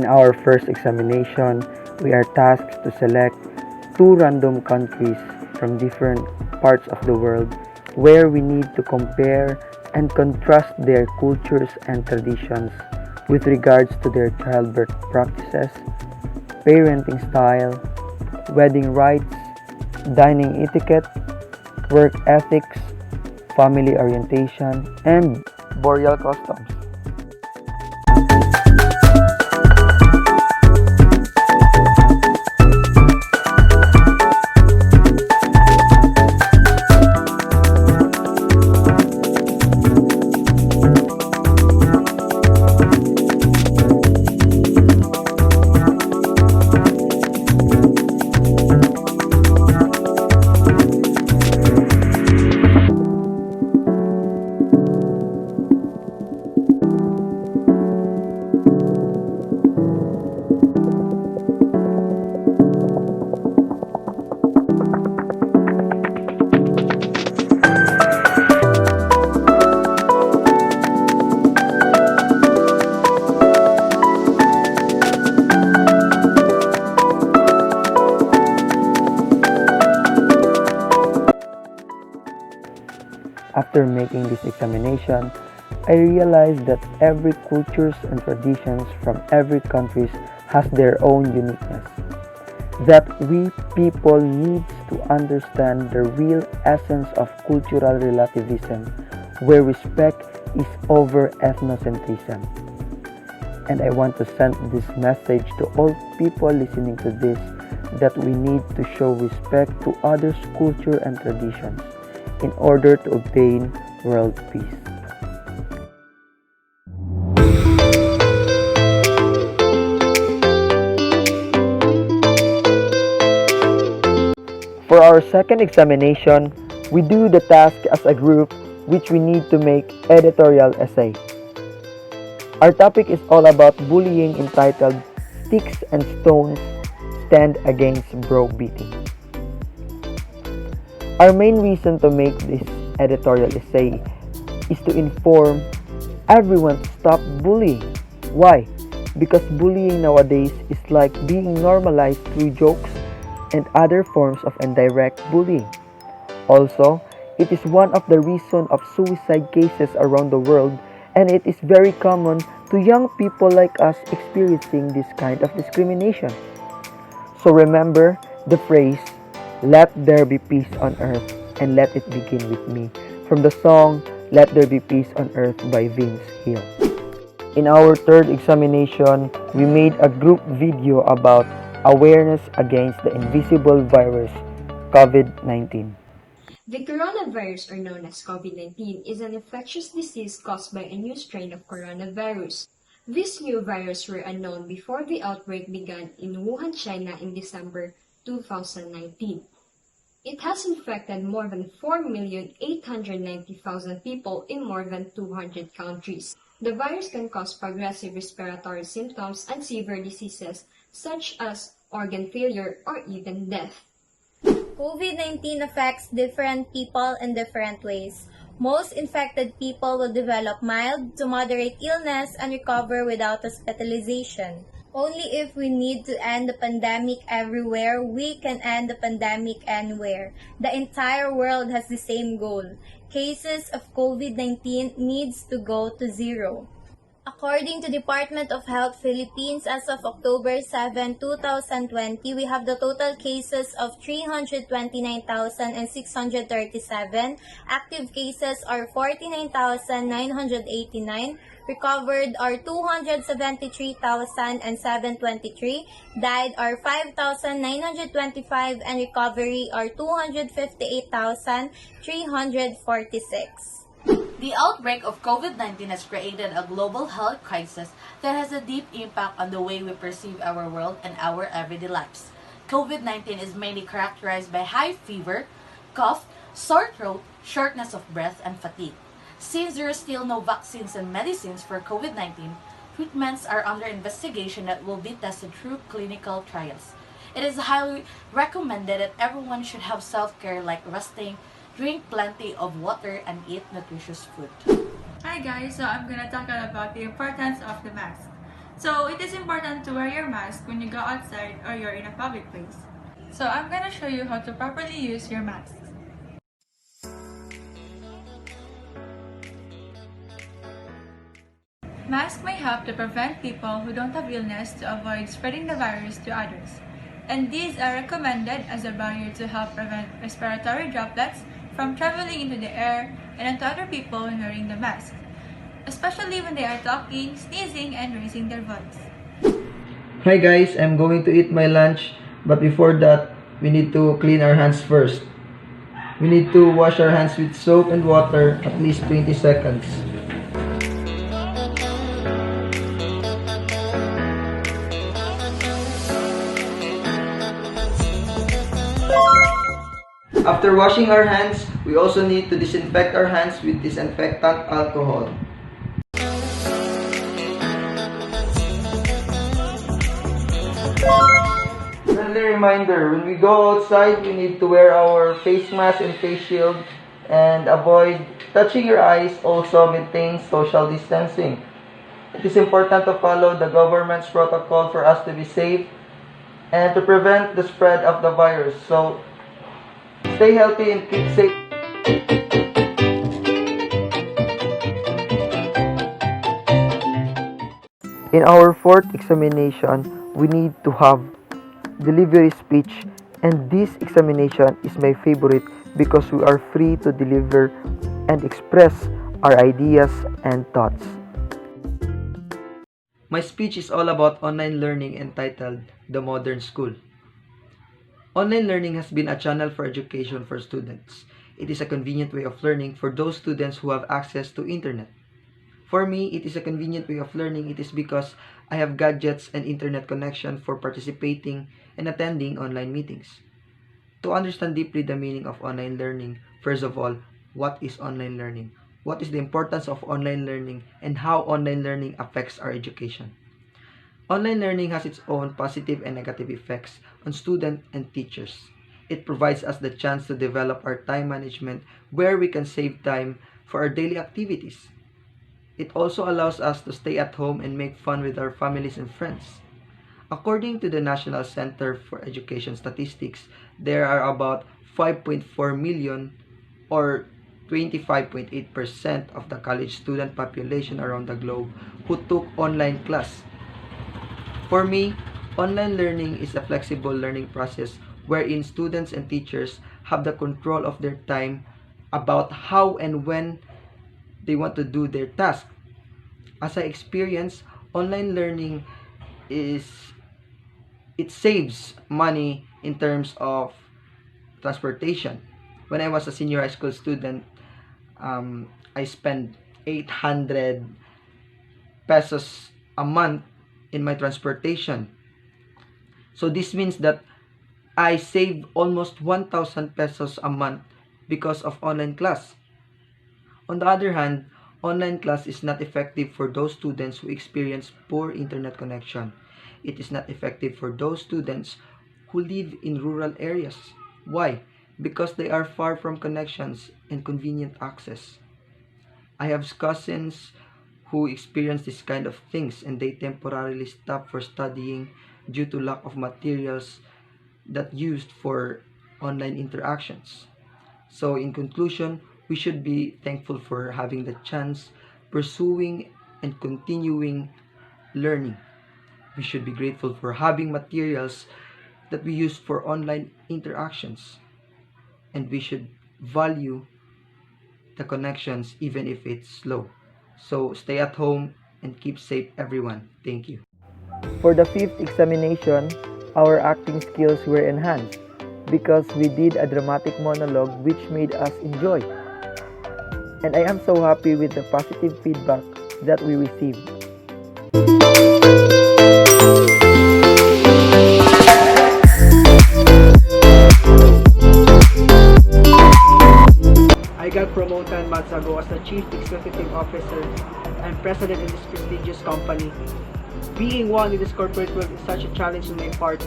In our first examination, we are tasked to select two random countries from different parts of the world where we need to compare and contrast their cultures and traditions with regards to their childbirth practices, parenting style, wedding rites, dining etiquette, work ethics, family orientation, and burial customs. After making this examination, I realized that every cultures and traditions from every country has their own uniqueness. That we people need to understand the real essence of cultural relativism, where respect is over ethnocentrism. And I want to send this message to all people listening to this that we need to show respect to others' culture and traditions in order to obtain world peace. For our second examination, we do the task as a group which we need to make editorial essay. Our topic is all about bullying entitled Sticks and Stones Stand Against Browbeating. Our main reason to make this editorial essay is to inform everyone to stop bullying. Why? Because bullying nowadays is like being normalized through jokes and other forms of indirect bullying. Also, it is one of the reasons of suicide cases around the world, and it is very common to young people like us experiencing this kind of discrimination. So remember the phrase, "Let there be peace on earth, and let it begin with me," from the song "Let There Be Peace on Earth" by Vince Hill. In our third examination, we made a group video about awareness against the invisible virus, COVID-19. The coronavirus, or known as COVID-19, is an infectious disease caused by a new strain of coronavirus. This new virus were unknown before the outbreak began in Wuhan, China in December 2019. It has infected more than 4,890,000 people in more than 200 countries. The virus can cause progressive respiratory symptoms and severe diseases such as organ failure or even death. COVID-19 affects different people in different ways. Most infected people will develop mild to moderate illness and recover without hospitalization. Only if we need to end the pandemic everywhere, we can end the pandemic anywhere. The entire world has the same goal. Cases of COVID-19 needs to go to zero. According to Department of Health Philippines, as of October 7, 2020, we have the total cases of 329,637. Active cases are 49,989. Recovered are 273,723. Died are 5,925. And recovery are 258,346. The outbreak of COVID-19 has created a global health crisis that has a deep impact on the way we perceive our world and our everyday lives. COVID-19 is mainly characterized by high fever, cough, sore throat, shortness of breath, and fatigue. Since there are still no vaccines and medicines for COVID-19, treatments are under investigation that will be tested through clinical trials. It is highly recommended that everyone should have self-care like resting, drink plenty of water, and eat nutritious food. Hi guys, so I'm gonna talk about the importance of the mask. So it is important to wear your mask when you go outside or you're in a public place. So I'm gonna show you how to properly use your mask. Masks may help to prevent people who don't have illness to avoid spreading the virus to others. And these are recommended as a barrier to help prevent respiratory droplets from traveling into the air and onto other people when wearing the mask, especially when they are talking, sneezing, and raising their voice. Hi guys, I'm going to eat my lunch, but before that, we need to clean our hands first. We need to wash our hands with soap and water at least 20 seconds. After washing our hands, we also need to disinfect our hands with disinfectant alcohol. Friendly reminder, when we go outside, we need to wear our face mask and face shield and avoid touching your eyes. Also maintain social distancing. It is important to follow the government's protocol for us to be safe and to prevent the spread of the virus. So, stay healthy and keep safe. In our fourth examination, we need to have delivery speech, and this examination is my favorite because we are free to deliver and express our ideas and thoughts. My speech is all about online learning entitled The Modern School. Online learning has been a channel for education for students. It is a convenient way of learning for those students who have access to internet. For me, it is a convenient way of learning. It is because I have gadgets and internet connection for participating and attending online meetings. To understand deeply the meaning of online learning, first of all, what is online learning? What is the importance of online learning and how online learning affects our education? Online learning has its own positive and negative effects on students and teachers. It provides us the chance to develop our time management where we can save time for our daily activities. It also allows us to stay at home and make fun with our families and friends. According to the National Center for Education Statistics, there are about 5.4 million or 25.8% of the college student population around the globe who took online class. For me, online learning is a flexible learning process wherein students and teachers have the control of their time about how and when they want to do their task. As I experience, online learning it saves money in terms of transportation. When I was a senior high school student, I spent 800 pesos a month in my transportation. So this means that I save almost 1,000 pesos a month because of online class. On the other hand, online class is not effective for those students who experience poor internet connection. It is not effective for those students who live in rural areas. Why? Because they are far from connections and convenient access. I have cousins who experience this kind of things and they temporarily stop for studying due to lack of materials that used for online interactions. So in conclusion, we should be thankful for having the chance pursuing and continuing learning. We should be grateful for having materials that we use for online interactions. And we should value the connections even if it's slow. So stay at home and keep safe everyone. Thank you. For the fifth examination, our acting skills were enhanced because we did a dramatic monologue which made us enjoy. And I am so happy with the positive feedback that we received. I got promoted months ago as the Chief Executive Officer and President in this prestigious company. Being one in this corporate world is such a challenge on my part.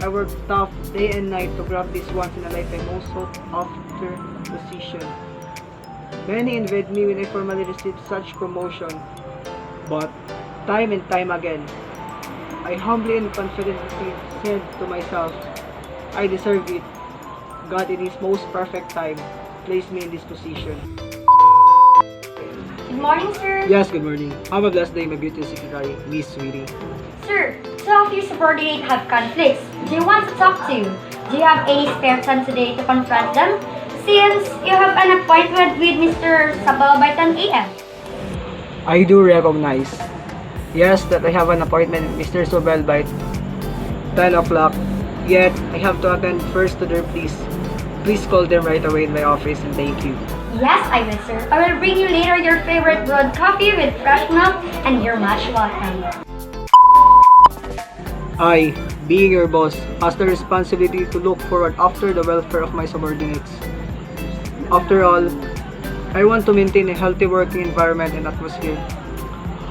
I worked tough day and night to grab this once in a lifetime most sought after position. Many envied me when I formally received such promotion, but time and time again. I humbly and confidently said to myself, I deserve it. God in His most perfect time placed me in this position. Good morning, sir. Yes, good morning. Have a blessed day, my beauty secretary, Miss Sweetie. Sir, two of your subordinates have conflicts. Do you want to talk to? Do you have any spare time today to confront them? Since you have an appointment with Mr. Sabal by 10 a.m. I do recognize, yes, that I have an appointment with Mr. Sobel by 10 o'clock. Yet, I have to attend first to their pleas. Please call them right away in my office and thank you. Yes, I will, sir. I will bring you later your favorite brewed coffee with fresh milk, and you're much welcome. I, being your boss, has the responsibility to look forward after the welfare of my subordinates. After all, I want to maintain a healthy working environment and atmosphere,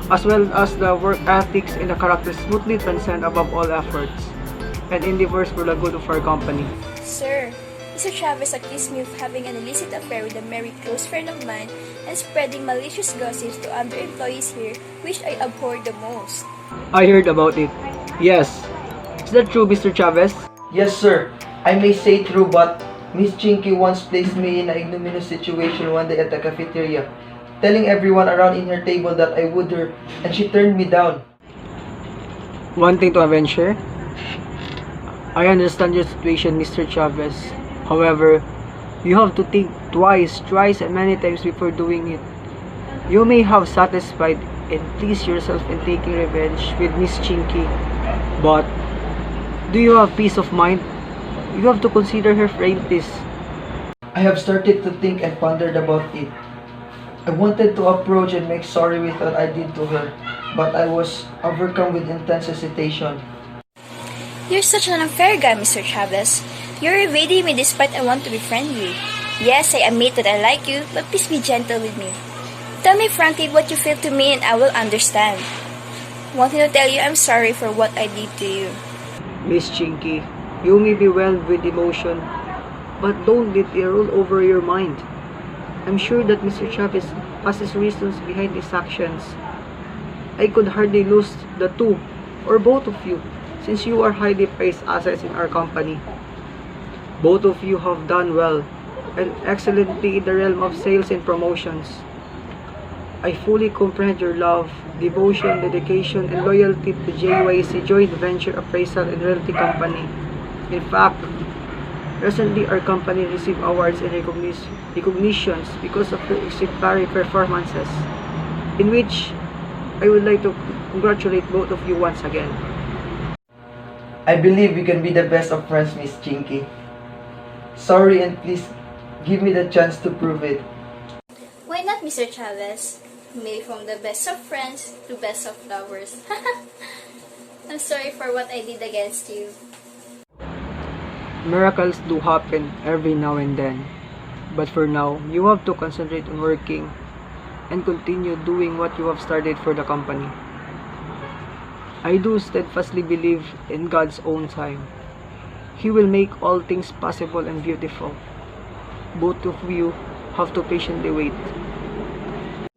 as well as the work ethics and the character smoothly transcend above all efforts and endeavors for the good of our company. Sir, Mr. Chavez accused me of having an illicit affair with a very close friend of mine and spreading malicious gossips to other employees here, which I abhor the most. I heard about it. Yes. Is that true, Mr. Chavez? Yes, sir. I may say true, but Miss Chinky once placed me in an ignominious situation one day at the cafeteria, telling everyone around in her table that I would her, and she turned me down. Wanting to venture? I understand your situation, Mr. Chavez. However, you have to think twice, thrice, and many times before doing it. You may have satisfied and pleased yourself in taking revenge with Miss Chinky, but do you have peace of mind? You have to consider her frailties. I have started to think and pondered about it. I wanted to approach and make sorry with what I did to her, but I was overcome with intense hesitation. You're such an unfair guy, Mr. Chavez. You're evading me despite I want to befriend you. Yes, I admit that I like you, but please be gentle with me. Tell me frankly what you feel to me and I will understand. Wanting to tell you I'm sorry for what I did to you. Miss Chinky, you may be whelmed with emotion, but don't let it roll over your mind. I'm sure that Mr. Chavez has his reasons behind his actions. I could hardly lose the two, or both of you, since you are highly praised assets in our company. Both of you have done well, and excellently in the realm of sales and promotions. I fully comprehend your love, devotion, dedication, and loyalty to JYC Joint Venture Appraisal and Realty Company. In fact, recently our company received awards and recognitions because of your exemplary performances, in which I would like to congratulate both of you once again. I believe we can be the best of friends, Miss Chinky. Sorry, and please give me the chance to prove it. Why not, Mr. Chavez? Maybe from the best of friends to best of lovers. I'm sorry for what I did against you. Miracles do happen every now and then, but for now, you have to concentrate on working and continue doing what you have started for the company. I do steadfastly believe in God's own time. He will make all things possible and beautiful. Both of you have to patiently wait.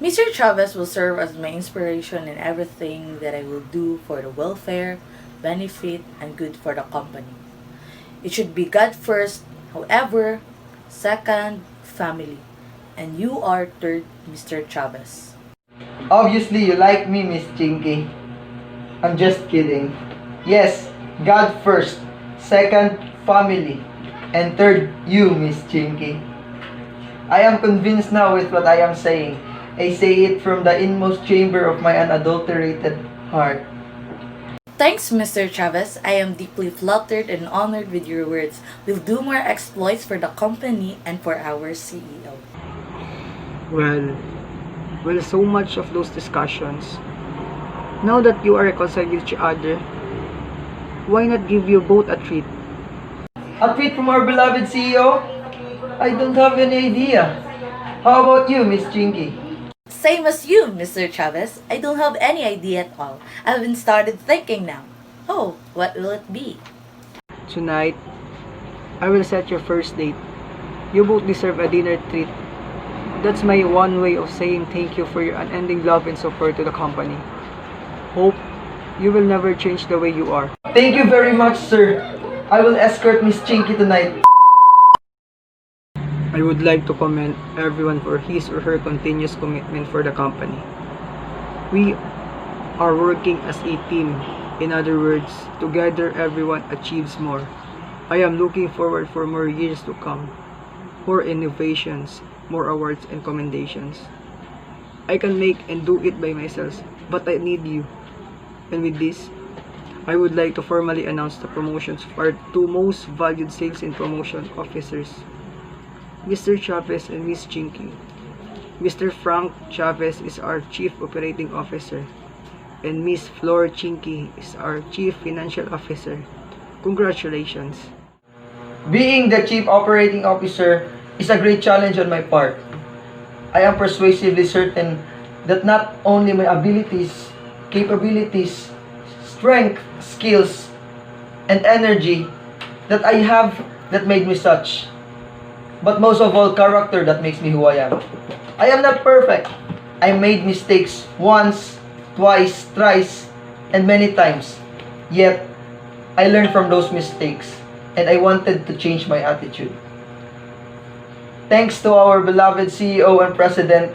Mr. Chavez will serve as my inspiration in everything that I will do for the welfare, benefit, and good for the company. It should be God first, however, second, family, and you are third, Mr. Chavez. Obviously, you like me, Miss Chinky. I'm just kidding. Yes, God first, second, family, and third, you, Miss Chinky. I am convinced now with what I am saying. I say it from the inmost chamber of my unadulterated heart. Thanks, Mr. Chavez. I am deeply flattered and honored with your words. We'll do more exploits for the company and for our CEO. Well, so much of those discussions. Now that you are reconciled with each other, why not give you both a treat? A treat from our beloved CEO? I don't have any idea. How about you, Miss Chinky? Same as you, Mr. Chavez. I don't have any idea at all. I've been started thinking now. Oh, what will it be? Tonight, I will set your first date. You both deserve a dinner treat. That's my one way of saying thank you for your unending love and support to the company. hope you will never change the way you are. Thank you very much, sir. I will escort Miss Chinky tonight. I would like to commend everyone for his or her continuous commitment for the company. We are working as a team. In other words, together everyone achieves more. I am looking forward for more years to come, more innovations, more awards and commendations. I can make and do it by myself, but I need you. And with this, I would like to formally announce the promotions of our two most valued sales and promotion officers, Mr. Chavez and Miss Chinky. Mr. Frank Chavez is our Chief Operating Officer, and Miss Flor Chinky is our Chief Financial Officer. Congratulations! Being the Chief Operating Officer is a great challenge on my part. I am persuasively certain that not only my abilities, capabilities, strength, skills, and energy that I have that made me such, but most of all, character that makes me who I am. I am not perfect. I made mistakes once, twice, thrice, and many times. Yet, I learned from those mistakes, and I wanted to change my attitude. Thanks to our beloved CEO and President,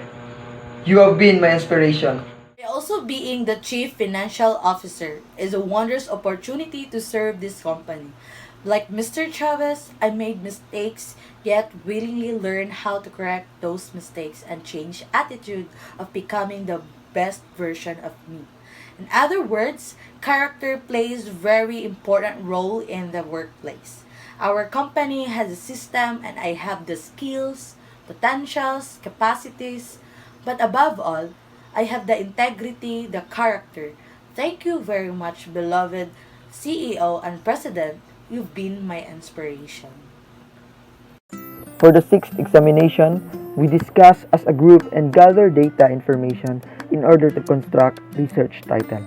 you have been my inspiration. Also, being the Chief Financial Officer is a wondrous opportunity to serve this company. Like Mr. Chavez, I made mistakes, yet willingly learned how to correct those mistakes and change attitude of becoming the best version of me. In other words, character plays very important role in the workplace. Our company has a system and I have the skills, potentials, capacities, but above all, I have the integrity, the character. Thank you very much, beloved CEO and President. You've been my inspiration. For the sixth examination, we discuss as a group and gather data information in order to construct research title.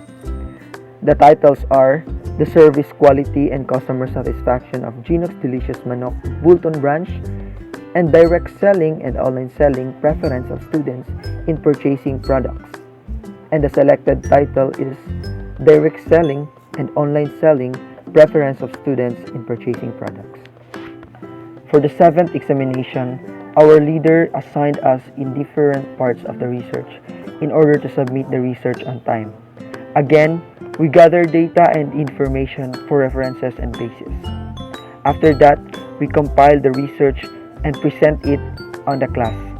The titles are The Service Quality and Customer Satisfaction of Genox Delicious Manok Bulton Branch and Direct Selling and Online Selling Preference of Students in Purchasing Products. And the selected title is Direct Selling and Online Selling Preference of Students in Purchasing Products. For the seventh examination, our leader assigned us in different parts of the research in order to submit the research on time. Again, we gather data and information for references and basis. After that, we compile the research and present it on the class.